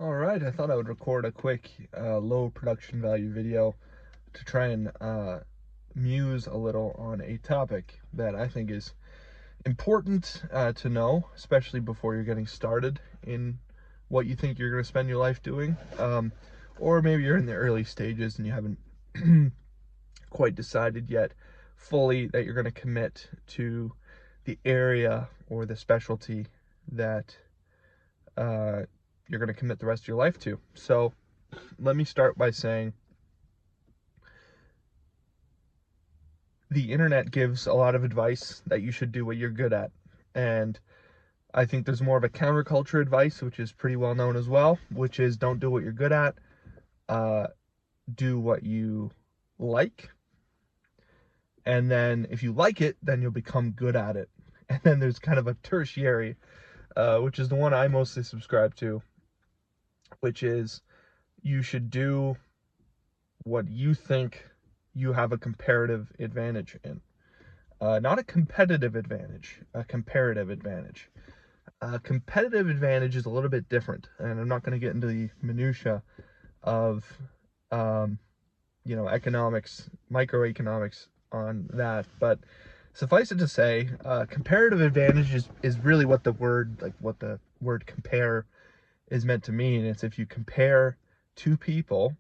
All right, I thought I would record a quick low production value video to try and muse a little on a topic that I think is important to know, especially before you're getting started in what you think you're going to spend your life doing. Or maybe you're in the early stages and you haven't quite decided yet fully that you're going to commit to the area or the specialty that uh, you're going to commit the rest of your life to. So let me start by saying the internet gives a lot of advice that you should do what you're good at. And I think there's more of a counterculture advice, which is pretty well known as well, which is don't do what you're good at, uh, do what you like. And then if you like it, then you'll become good at it. And then there's kind of a tertiary, which is the one I mostly subscribe to, which is you should do what you think you have a comparative advantage in. Not a competitive advantage, a comparative advantage. Competitive advantage is a little bit different, and I'm not going to get into the minutia of, um, economics, microeconomics on that, but suffice it to say, comparative advantage is really what the word compare is meant to mean. It's if you compare two people,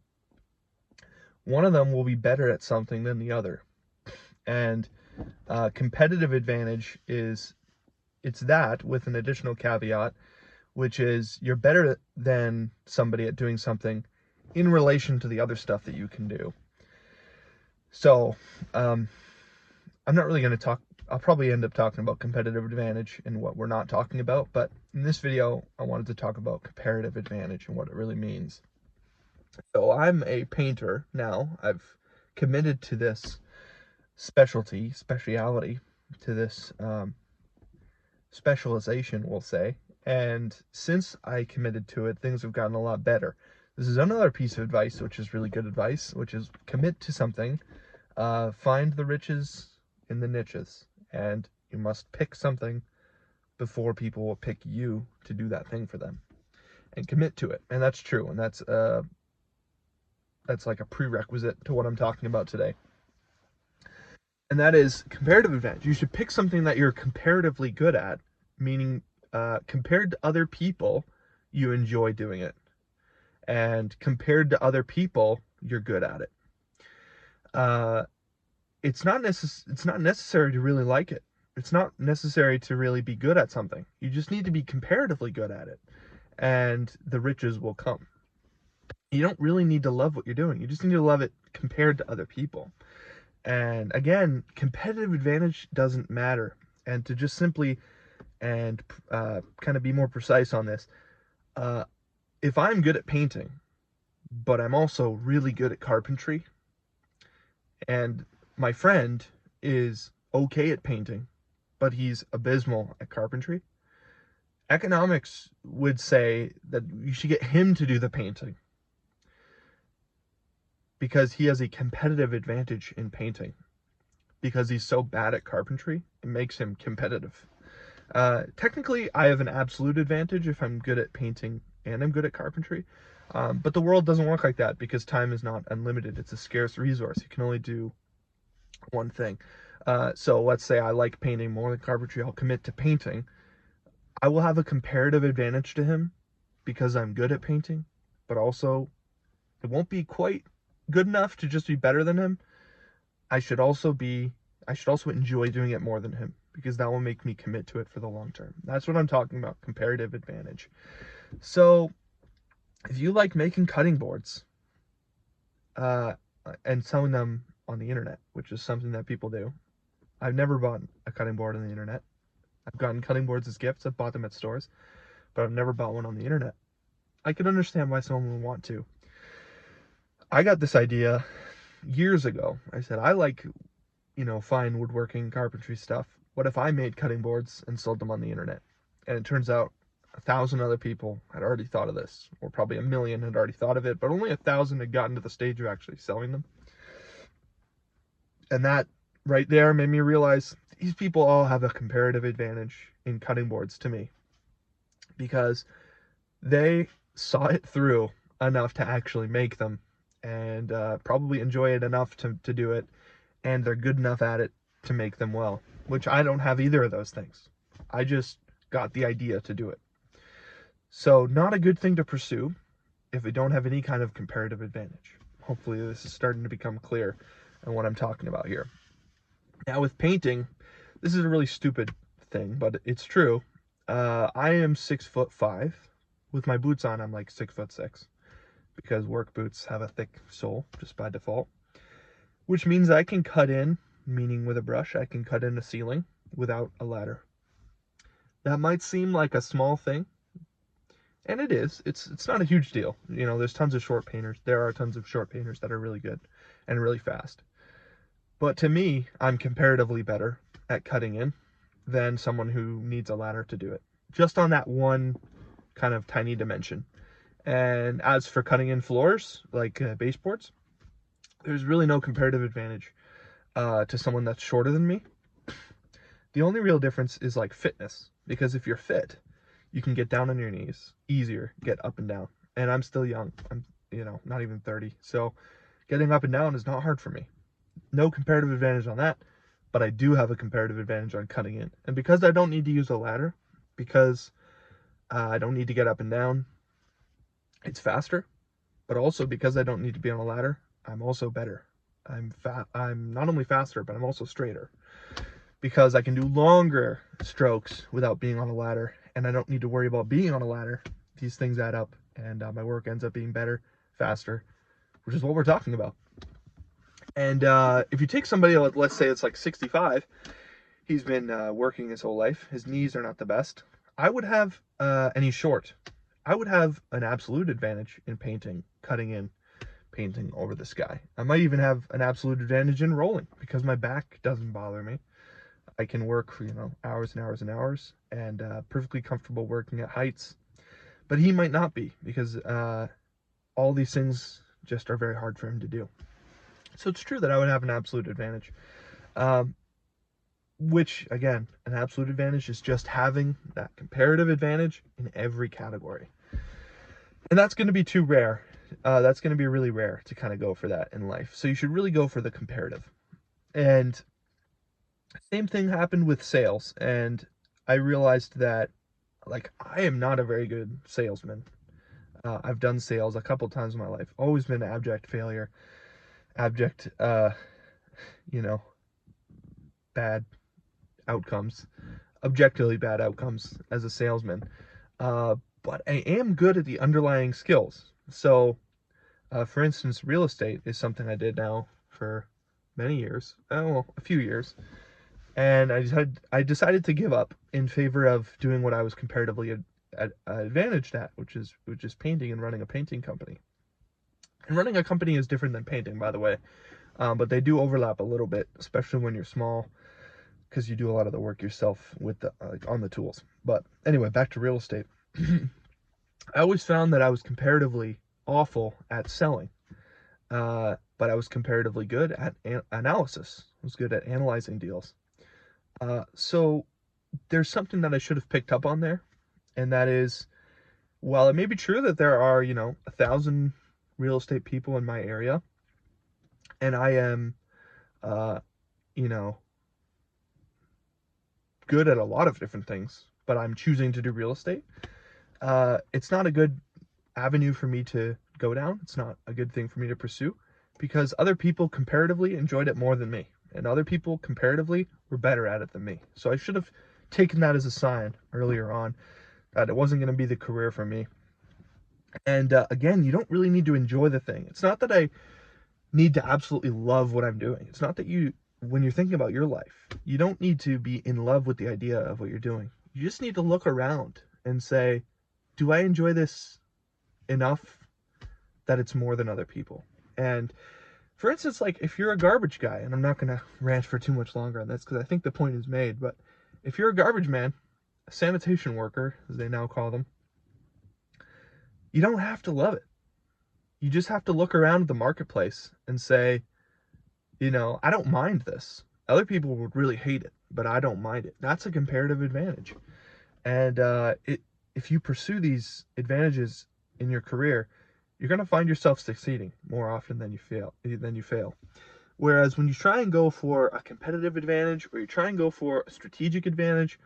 one of them will be better at something than the other. And competitive advantage it's that with an additional caveat, which is you're better than somebody at doing something in relation to the other stuff that you can do. So I'm not really going to talk. I'll probably end up talking about competitive advantage and what we're not talking about. But in this video, I wanted to talk about comparative advantage and what it really means. So I'm a painter now. I've committed to this speciality, to this specialization, we'll say. And since I committed to it, things have gotten a lot better. This is another piece of advice, which is really good advice, which is commit to something. Find the riches in the niches, and you must pick something before people will pick you to do that thing for them, and commit to it. And that's true, and that's like a prerequisite to what I'm talking about today. And that is comparative advantage. You should pick something that you're comparatively good at, meaning compared to other people, you enjoy doing it. And compared to other people, you're good at it. It's not necessary to really like it. It's not necessary to really be good at something. You just need to be comparatively good at it, and the riches will come. You don't really need to love what you're doing. You just need to love it compared to other people. And again, competitive advantage doesn't matter. And to just simply and kind of be more precise on this, if I'm good at painting, but I'm also really good at carpentry, and my friend is okay at painting, but he's abysmal at carpentry, economics would say that you should get him to do the painting because he has a competitive advantage in painting. Because he's so bad at carpentry, it makes him competitive. Technically, I have an absolute advantage if I'm good at painting and I'm good at carpentry. But the world doesn't work like that because time is not unlimited. It's a scarce resource. You can only do one thing. So let's say I like painting more than carpentry. I'll commit to painting. I will have a comparative advantage to him because I'm good at painting, but also it won't be quite good enough to just be better than him. I should also enjoy doing it more than him because that will make me commit to it for the long term. That's what I'm talking about, comparative advantage. So if you like making cutting boards uh, and selling them on the internet, which is something that people do, I've never bought a cutting board on the internet. I've gotten cutting boards as gifts. I've bought them at stores, but I've never bought one on the internet. I can understand why someone would want to. I got this idea years ago. I said, I like, fine woodworking, carpentry stuff. What if I made cutting boards and sold them on the internet? And it turns out 1,000 other people had already thought of this, or probably 1,000,000 had already thought of it, but only 1,000 had gotten to the stage of actually selling them. And that right there made me realize these people all have a comparative advantage in cutting boards to me because they saw it through enough to actually make them, and probably enjoy it enough to do it, and they're good enough at it to make them well, which I don't have either of those things. I just got the idea to do it. So not a good thing to pursue if we don't have any kind of comparative advantage. Hopefully this is starting to become clear on what I'm talking about here. Now with painting, this is a really stupid thing, but it's true. I am 6'5". With my boots on, I'm like 6'6", because work boots have a thick sole just by default, which means I can cut in, meaning with a brush, I can cut in a ceiling without a ladder. That might seem like a small thing, and it is. It's not a huge deal. You know, there's tons of short painters. There are tons of short painters that are really good and really fast. But to me, I'm comparatively better at cutting in than someone who needs a ladder to do it. Just on that one kind of tiny dimension. And as for cutting in floors, like baseboards, there's really no comparative advantage to someone that's shorter than me. The only real difference is like fitness, because if you're fit, you can get down on your knees easier, get up and down. And I'm still young. I'm, not even 30. So getting up and down is not hard for me. No comparative advantage on that, but I do have a comparative advantage on cutting in. And because I don't need to use a ladder, because I don't need to get up and down, it's faster. But also because I don't need to be on a ladder, I'm also better. I'm not only faster, but I'm also straighter, because I can do longer strokes without being on a ladder, and I don't need to worry about being on a ladder. These things add up, and my work ends up being better, faster, which is what we're talking about. And if you take somebody, let's say it's like 65, he's been working his whole life, his knees are not the best, and he's short, I would have an absolute advantage in painting, cutting in, painting over this guy. I might even have an absolute advantage in rolling, because my back doesn't bother me. I can work for, hours and hours and hours, and perfectly comfortable working at heights. But he might not be, because all these things just are very hard for him to do. So it's true that I would have an absolute advantage. Which, again, an absolute advantage is just having that comparative advantage in every category. And that's going to be too rare. That's going to be really rare to kind of go for that in life. So you should really go for the comparative. And same thing happened with sales. And I realized that, I am not a very good salesman. I've done sales a couple times in my life. Always been an abject failure. Abject, bad outcomes. Objectively bad outcomes as a salesman. But I am good at the underlying skills. So, for instance, real estate is something I did now for many years. A few years. And I decided to give up in favor of doing what I was comparatively advantaged at, which is painting and running a painting company. And running a company is different than painting, by the way, but they do overlap a little bit, especially when you're small, because you do a lot of the work yourself with on the tools. But anyway, back to real estate. I always found that I was comparatively awful at selling, but I was comparatively good at analysis. I was good at analyzing deals. So there's something that I should have picked up on there, and that is, while it may be true that there are, 1,000 real estate people in my area, and I am, good at a lot of different things, but I'm choosing to do real estate, it's not a good avenue for me to go down. It's not a good thing for me to pursue, because other people comparatively enjoyed it more than me, and other people comparatively were better at it than me. So I should have taken that as a sign earlier on that it wasn't going to be the career for me. And again, you don't really need to enjoy the thing. It's not that I need to absolutely love what I'm doing. It's not that when you're thinking about your life, you don't need to be in love with the idea of what you're doing. You just need to look around and say, do I enjoy this enough that it's more than other people? And for instance, if you're a garbage guy, and I'm not going to rant for too much longer on this because I think the point is made, but if you're a garbage man, a sanitation worker, as they now call them, you don't have to love it. You just have to look around the marketplace and say, I don't mind this. Other people would really hate it, but I don't mind it. That's a comparative advantage. And if you pursue these advantages in your career, you're going to find yourself succeeding more often than you fail. Whereas when you try and go for a competitive advantage, or you try and go for a strategic advantage,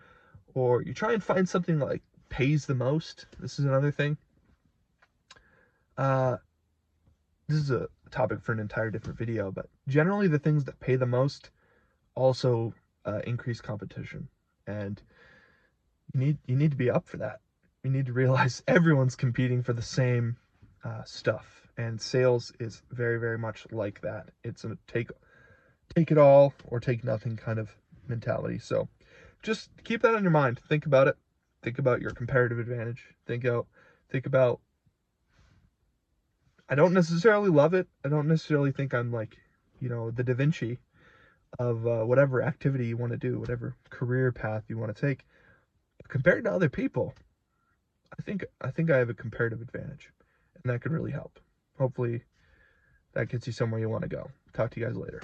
or you try and find something like pays the most, this is another thing. This is a topic for an entire different video, but generally the things that pay the most also increase competition, and you need to be up for that. You need to realize everyone's competing for the same stuff, and sales is very, very much like that. It's a take it all or take nothing kind of mentality. So just keep that on your mind. Think about it. Think about your comparative advantage. Think about, I don't necessarily love it. I don't necessarily think I'm like, the Da Vinci of whatever activity you want to do, whatever career path you want to take. Compared to other people, I think I have a comparative advantage, and that could really help. Hopefully that gets you somewhere you want to go. Talk to you guys later.